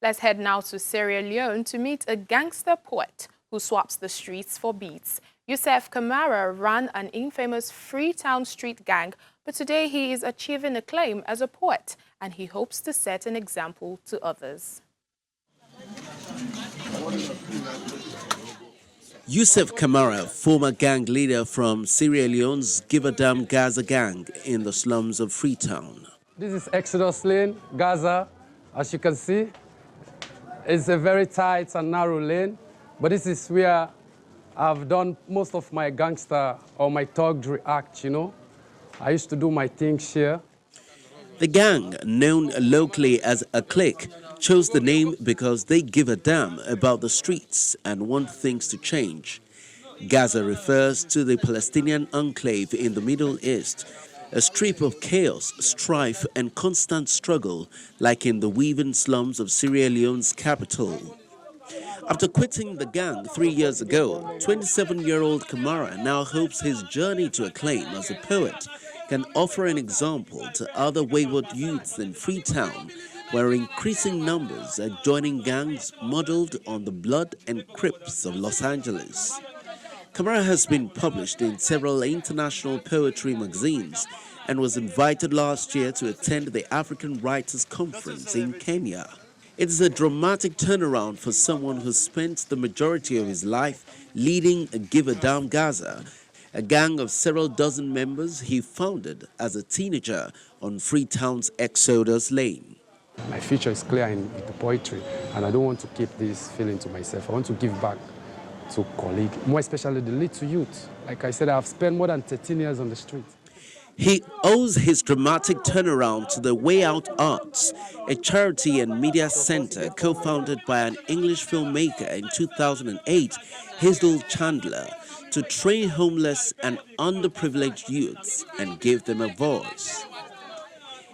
Let's head now to Sierra Leone to meet a gangster poet who swaps the streets for beats. Yusuf Kamara ran an infamous Freetown street gang, but today he is achieving acclaim as a poet, and he hopes to set an example to others. Yusuf Kamara, former gang leader from Sierra Leone's Give a Damn Gaza gang in the slums of Freetown. This is Exodus Lane, Gaza. As you can see, it's a very tight and narrow lane, but this is where I've done most of my gangster or my thuggery act, you know. I used to do my things here. The gang, known locally as a clique, chose the name because they give a damn about the streets and want things to change. Gaza refers to the Palestinian enclave in the Middle East, a strip of chaos, strife and constant struggle like in the weaving slums of Sierra Leone's capital. After quitting the gang 3 years ago, 27-year-old Kamara now hopes his journey to acclaim as a poet can offer an example to other wayward youths in Freetown, where increasing numbers are joining gangs modeled on the blood and Crips of Los Angeles. Kamara has been published in several international poetry magazines and was invited last year to attend the African Writers' Conference in Kenya. It is a dramatic turnaround for someone who spent the majority of his life leading a Give a Damn Gaza, a gang of several dozen members he founded as a teenager on Freetown's Exodus Lane. My future is clear with the poetry, and I don't want to keep this feeling to myself. I want to give back to colleagues, more especially the little youth. Like I said, I've spent more than 13 years on the street. He owes his dramatic turnaround to the Way Out Arts, a charity and media center co-founded by an English filmmaker in 2008, Hazel Chandler, to train homeless and underprivileged youths and give them a voice.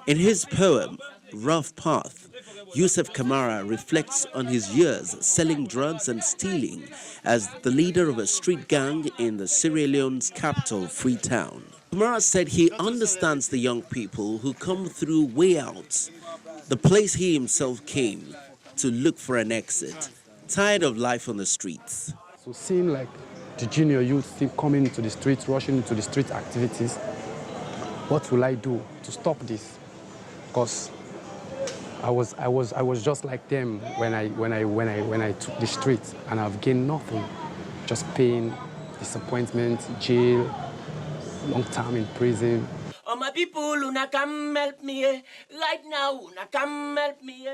In his poem, Rough Path, Yusuf Kamara reflects on his years selling drugs and stealing as the leader of a street gang in the Sierra Leone's capital, Freetown. Kamara said he understands the young people who come through Way Out, the place he himself came to look for an exit, tired of life on the streets. So seeing like the junior youth still coming into the streets, rushing into the street activities, what will I do to stop this? Because I was just like them when I took the streets, and I've gained nothing, just pain, disappointment, jail, long time in prison. Oh my people, una come help me right now, una come help me.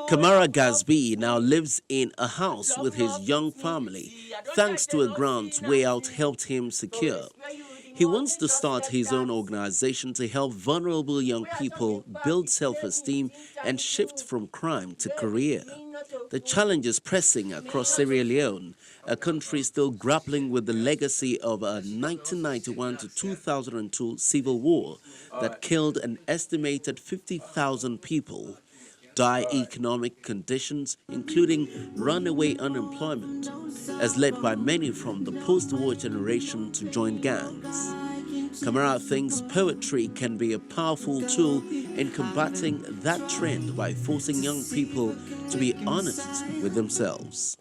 Kamara Gazbi now lives in a house with his young family, thanks to a grant Way Out helped him secure. He wants to start his own organization to help vulnerable young people build self-esteem and shift from crime to career. The challenge is pressing across Sierra Leone, a country still grappling with the legacy of a 1991 to 2002 civil war that killed an estimated 50,000 people. Dire economic conditions, including runaway unemployment, has led by many from the post-war generation to join gangs. Kamara thinks poetry can be a powerful tool in combating that trend by forcing young people to be honest with themselves.